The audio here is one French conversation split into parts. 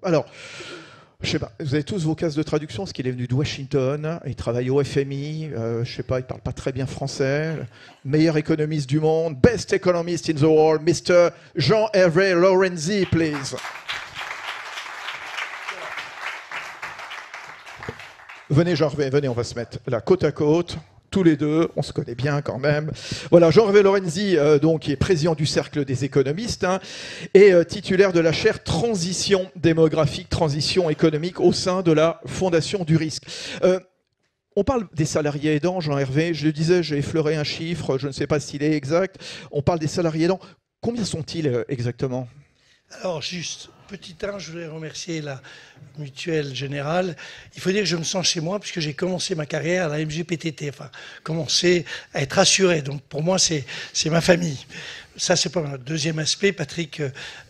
Alors, je sais pas, vous avez tous vos cases de traduction, parce qu'il est venu de Washington, il travaille au FMI, je sais pas, il parle pas très bien français, meilleur économiste du monde, best economist in the world, Mr. Jean-Hervé Lorenzi, please. Venez Jean-Hervé, venez, on va se mettre là côte à côte. Tous les deux, on se connaît bien quand même. Voilà, Jean-Hervé Lorenzi, donc, qui est président du Cercle des économistes, hein, et titulaire de la chaire Transition démographique, transition économique au sein de la Fondation du risque. On parle des salariés aidants, Jean-Hervé. Je le disais, j'ai effleuré un chiffre, je ne sais pas s'il est exact. On parle des salariés aidants. Combien sont-ils exactement? Alors, juste, petit 1, je voulais remercier la Mutuelle Générale. Il faut dire que je me sens chez moi puisque j'ai commencé ma carrière à la MGPTT, enfin, commencé à être assuré. Donc, pour moi, c'est ma famille. Ça, c'est pas un deuxième aspect. Patrick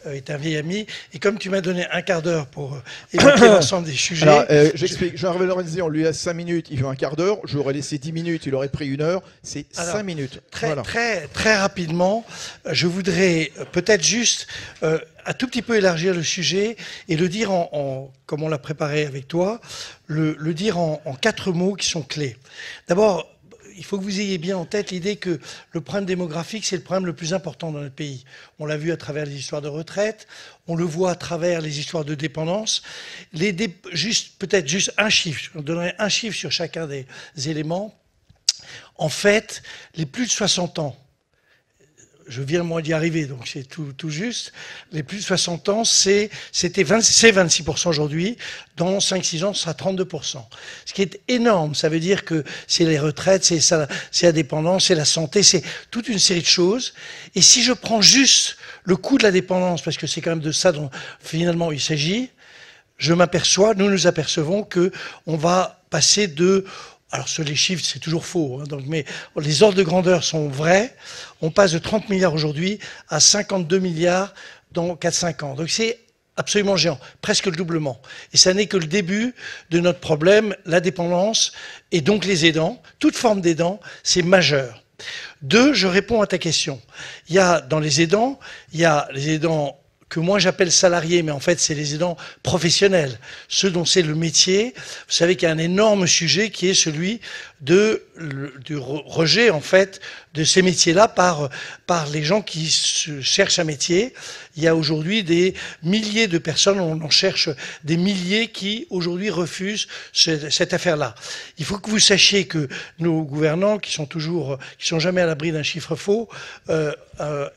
est un vieil ami. Et comme tu m'as donné un quart d'heure pour évoquer l'ensemble des sujets... Alors, j'explique. Jean-Hervé Lorenzi, on lui laisse 5 minutes, il veut un quart d'heure. Je lui aurais laissé 10 minutes, il aurait pris 1 heure. C'est 5 minutes. Très rapidement, je voudrais peut-être juste un tout petit peu élargir le sujet et le dire comme on l'a préparé avec toi, le dire en 4 mots qui sont clés. D'abord, il faut que vous ayez bien en tête l'idée que le problème démographique, c'est le problème le plus important dans notre pays. On l'a vu à travers les histoires de retraite, on le voit à travers les histoires de dépendance. Peut-être juste un chiffre, je vous donnerai un chiffre sur chacun des éléments. En fait, les plus de 60 ans, je viens moi d'y arriver, donc c'est tout juste. Les plus de 60 ans, c'est 26% aujourd'hui. Dans 5-6 ans, ce sera 32%. Ce qui est énorme, ça veut dire que c'est les retraites, c'est la dépendance, c'est la santé, c'est toute une série de choses. Et si je prends juste le coût de la dépendance, parce que c'est quand même de ça dont finalement il s'agit, nous nous apercevons que on va passer de... Alors, sur les chiffres, c'est toujours faux, hein, mais les ordres de grandeur sont vrais. On passe de 30 milliards aujourd'hui à 52 milliards dans 4-5 ans. Donc, c'est absolument géant, presque le doublement. Et ça n'est que le début de notre problème, la dépendance, et donc les aidants. Toute forme d'aidant, c'est majeur. 2, je réponds à ta question. Il y a les aidants que moi j'appelle salariés, mais en fait c'est les aidants professionnels, ceux dont c'est le métier. Vous savez qu'il y a un énorme sujet qui est celui du rejet en fait de ces métiers-là par les gens qui cherchent un métier. Il y a aujourd'hui des milliers de personnes, on en cherche des milliers qui aujourd'hui refusent cette affaire-là. Il faut que vous sachiez que nos gouvernants, qui sont jamais à l'abri d'un chiffre faux,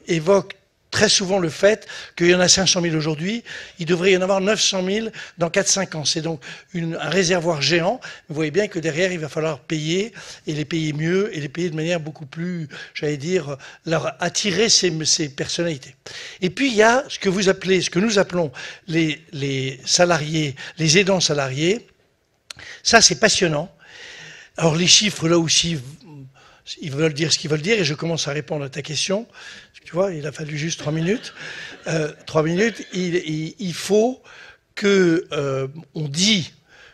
évoquent très souvent le fait qu'il y en a 500 000 aujourd'hui, il devrait y en avoir 900 000 dans 4-5 ans. C'est donc un réservoir géant. Vous voyez bien que derrière, il va falloir payer, et les payer mieux, et les payer de manière beaucoup plus, j'allais dire, leur attirer ces personnalités. Et puis, il y a ce que nous appelons les salariés, les aidants salariés. Ça, c'est passionnant. Alors, les chiffres, là aussi, ils veulent dire ce qu'ils veulent dire, et je commence à répondre à ta question. Tu vois, il a fallu juste 3 minutes. 3 minutes, il faut que on dit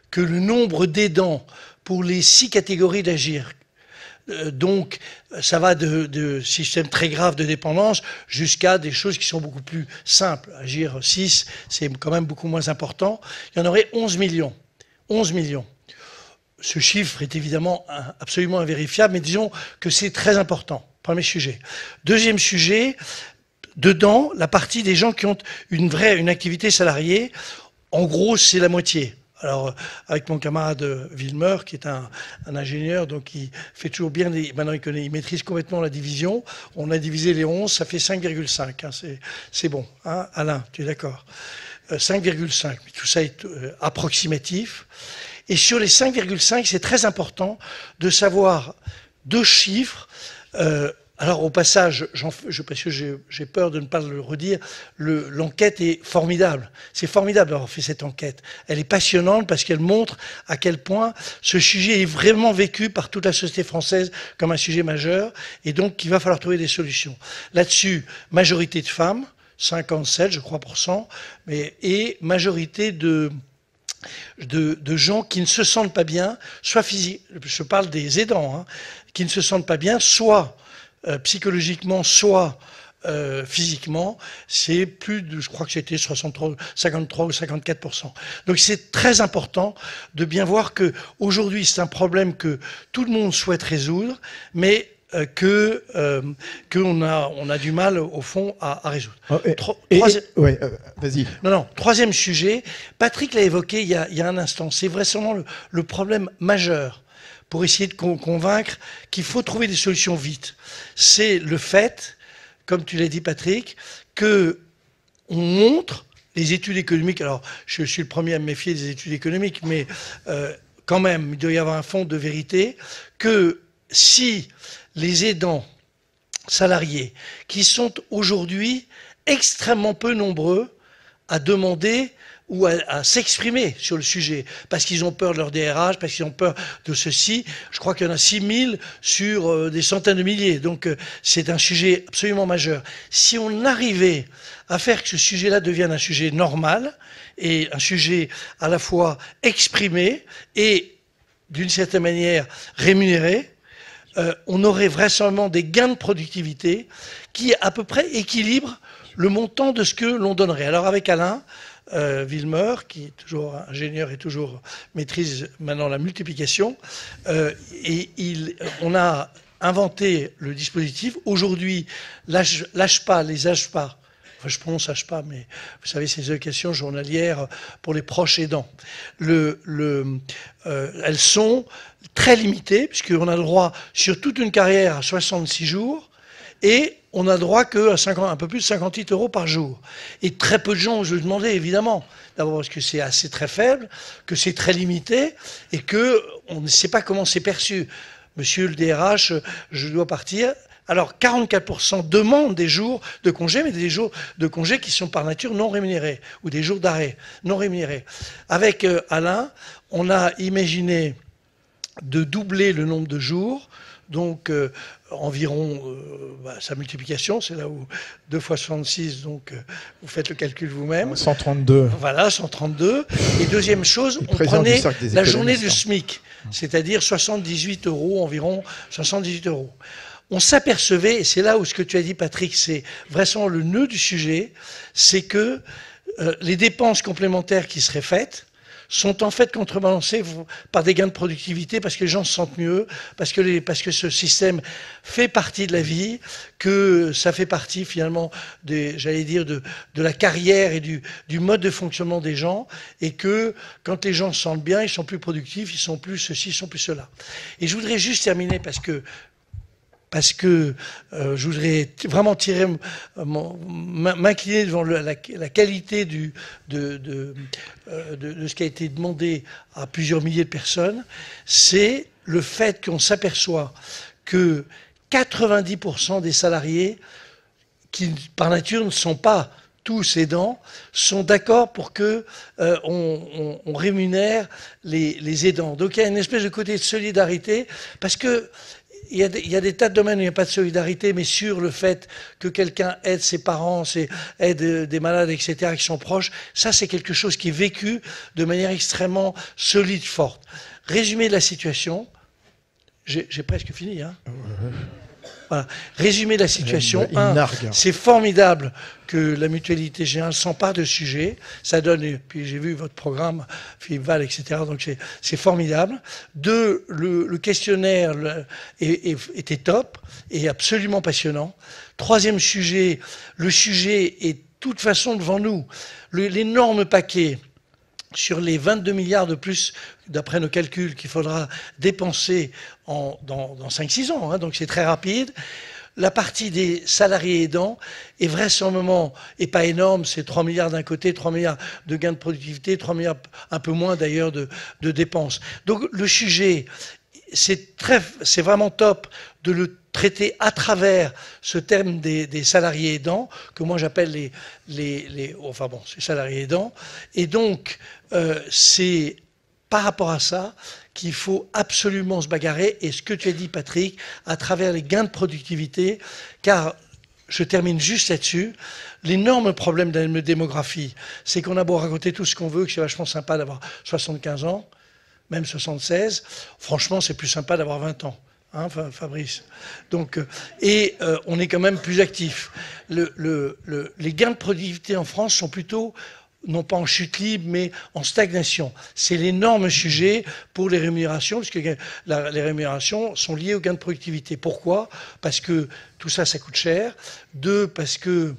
que le nombre d'aidants pour les 6 catégories d'agir, donc ça va de systèmes très graves de dépendance jusqu'à des choses qui sont beaucoup plus simples. Agir 6, c'est quand même beaucoup moins important. Il y en aurait 11 millions. 11 millions. Ce chiffre est évidemment absolument invérifiable, mais disons que c'est très important. Premier sujet. Deuxième sujet, dedans, la partie des gens qui ont une activité salariée, en gros, c'est la moitié. Alors, avec mon camarade Villemeur, qui est un ingénieur, donc il fait toujours bien, maintenant il maîtrise complètement la division. On a divisé les 11, ça fait 5,5. Hein, c'est bon. Hein, Alain, tu es d'accord? 5,5. Tout ça est approximatif. Et sur les 5,5, c'est très important de savoir 2 chiffres. Alors au passage, parce que j'ai peur de ne pas le redire, l'enquête est formidable. C'est formidable d'avoir fait cette enquête. Elle est passionnante parce qu'elle montre à quel point ce sujet est vraiment vécu par toute la société française comme un sujet majeur, et donc qu'il va falloir trouver des solutions. Là-dessus, majorité de femmes, 57 je crois et majorité de gens qui ne se sentent pas bien, soit physique, je parle des aidants, hein, qui ne se sentent pas bien, soit psychologiquement, soit physiquement, c'est plus de, je crois que c'était 53 ou 54%. Donc c'est très important de bien voir que aujourd'hui c'est un problème que tout le monde souhaite résoudre, mais qu'on a du mal au fond à résoudre. Vas-y. Non, troisième sujet, Patrick l'a évoqué il y a un instant, c'est vraiment le problème majeur pour essayer de convaincre qu'il faut trouver des solutions vite. C'est le fait, comme tu l'as dit Patrick, que on montre les études économiques, alors je suis le premier à me méfier des études économiques, mais quand même, il doit y avoir un fond de vérité, que si les aidants salariés, qui sont aujourd'hui extrêmement peu nombreux à demander ou à s'exprimer sur le sujet, parce qu'ils ont peur de leur DRH, parce qu'ils ont peur de ceci. Je crois qu'il y en a 6000 sur des centaines de milliers. Donc c'est un sujet absolument majeur. Si on arrivait à faire que ce sujet-là devienne un sujet normal, et un sujet à la fois exprimé et d'une certaine manière rémunéré, on aurait vraisemblablement des gains de productivité qui à peu près équilibrent le montant de ce que l'on donnerait. Alors avec Alain Villemeur, qui est toujours ingénieur et toujours maîtrise maintenant la multiplication, on a inventé le dispositif. Aujourd'hui, l'ASHPA, les ASHPA, enfin, je prononce ASHPA, mais vous savez, ces allocations journalières pour les proches aidants, elles sont très limitées, puisqu'on a le droit sur toute une carrière à 66 jours, et on a le droit qu'à un peu plus de 58 € par jour. Et très peu de gens osent le demander, évidemment. D'abord parce que c'est assez très faible, que c'est très limité, et qu'on ne sait pas comment c'est perçu. Monsieur le DRH, je dois partir. Alors 44% demandent des jours de congé, mais des jours de congé qui sont par nature non rémunérés, ou des jours d'arrêt non rémunérés. Avec Alain, on a imaginé de doubler le nombre de jours, donc environ sa multiplication, c'est là où 2 fois 66, donc vous faites le calcul vous-même. 132. Voilà, 132. Et deuxième chose, on prenait la journée du SMIC, c'est-à-dire 78 €, environ 78 €. On s'apercevait, et c'est là où ce que tu as dit Patrick, c'est vraiment le nœud du sujet, c'est que les dépenses complémentaires qui seraient faites sont en fait contrebalancées par des gains de productivité parce que les gens se sentent mieux, parce que ce système fait partie de la vie, que ça fait partie finalement j'allais dire de la carrière et du mode de fonctionnement des gens, et que quand les gens se sentent bien, ils sont plus productifs, ils sont plus ceci, ils sont plus cela. Et je voudrais juste terminer parce que je voudrais vraiment m'incliner devant la qualité de ce qui a été demandé à plusieurs milliers de personnes, c'est le fait qu'on s'aperçoit que 90% des salariés, qui par nature ne sont pas tous aidants, sont d'accord pour que on rémunère les aidants. Donc il y a une espèce de côté de solidarité, parce que il y a des tas de domaines où il n'y a pas de solidarité, mais sur le fait que quelqu'un aide ses parents, aide des malades, etc., qui sont proches, ça c'est quelque chose qui est vécu de manière extrêmement solide, forte. Résumé de la situation, j'ai presque fini, hein. Voilà. Résumé de la situation, c'est formidable que la Mutualité Générale s'empare de ce sujet. Ça donne, et puis j'ai vu votre programme, Philippe Val, etc. Donc c'est formidable. 2, le questionnaire était top et absolument passionnant. 3e sujet, le sujet est de toute façon devant nous. L'énorme paquet sur les 22 milliards de plus, d'après nos calculs, qu'il faudra dépenser dans 5-6 ans, hein, donc c'est très rapide. La partie des salariés aidants est vraisemblablement, et pas énorme, c'est 3 milliards d'un côté, 3 milliards de gains de productivité, 3 milliards, un peu moins d'ailleurs, de dépenses. Donc le sujet, c'est vraiment top de le traiter à travers ce thème des salariés aidants, que moi j'appelle enfin bon, ces salariés aidants. Et donc, c'est par rapport à ça qu'il faut absolument se bagarrer. Et ce que tu as dit, Patrick, à travers les gains de productivité, car je termine juste là-dessus, l'énorme problème de la démographie, c'est qu'on a beau raconter tout ce qu'on veut, que c'est vachement sympa d'avoir 75 ans, même 76, franchement, c'est plus sympa d'avoir 20 ans. hein, Fabrice. Donc, on est quand même plus actif. Les gains de productivité en France sont plutôt, non pas en chute libre, mais en stagnation. C'est l'énorme sujet pour les rémunérations, puisque les rémunérations sont liées aux gains de productivité. Pourquoi? Parce que tout ça, ça coûte cher. 2, parce que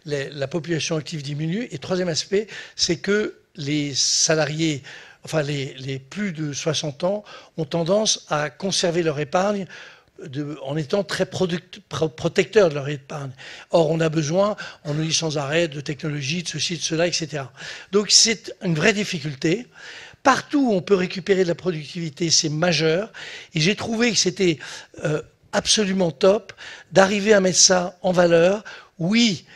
la population active diminue. Et troisième aspect, c'est que les salariés, enfin les plus de 60 ans, ont tendance à conserver leur épargne en étant très protecteurs de leur épargne. Or, on a besoin, on nous dit sans arrêt, de technologie, de ceci, de cela, etc. Donc c'est une vraie difficulté. Partout où on peut récupérer de la productivité, c'est majeur. Et j'ai trouvé que c'était absolument top d'arriver à mettre ça en valeur. Oui,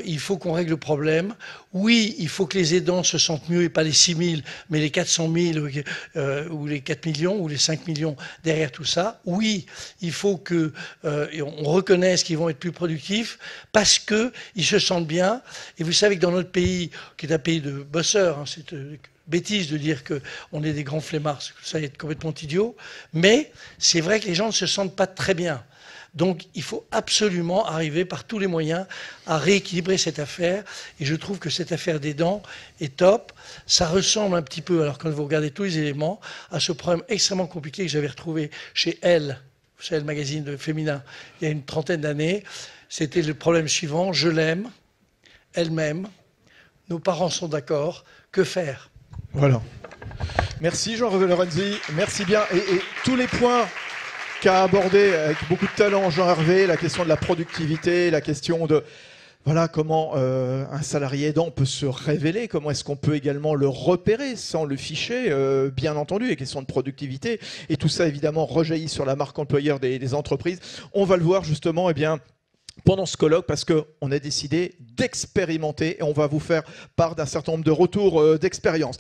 il faut qu'on règle le problème. Oui, il faut que les aidants se sentent mieux, et pas les 6 000, mais les 400 000 ou les 4 millions ou les 5 millions derrière tout ça. Oui, il faut qu'on reconnaisse qu'ils vont être plus productifs parce qu'ils se sentent bien. Et vous savez que dans notre pays, qui est un pays de bosseurs, hein, c'est bêtise de dire qu'on est des grands flemmards, ça est complètement idiot, mais c'est vrai que les gens ne se sentent pas très bien. Donc il faut absolument arriver par tous les moyens à rééquilibrer cette affaire. Et je trouve que cette affaire des dents est top. Ça ressemble un petit peu, alors quand vous regardez tous les éléments, à ce problème extrêmement compliqué que j'avais retrouvé chez Elle, vous savez, le magazine de féminin, il y a une trentaine d'années. C'était le problème suivant: je l'aime, elle m'aime, nos parents sont d'accord, que faire? Voilà. Merci Jean-Hervé Lorenzi, merci bien. Et tous les points qu'a abordé avec beaucoup de talent Jean-Hervé, la question de la productivité, la question de voilà comment un salarié aidant peut se révéler, comment est-ce qu'on peut également le repérer sans le ficher, bien entendu, les questions de productivité, et tout ça évidemment rejaillit sur la marque employeur des entreprises. On va le voir justement pendant ce colloque, parce qu'on a décidé d'expérimenter et on va vous faire part d'un certain nombre de retours d'expérience.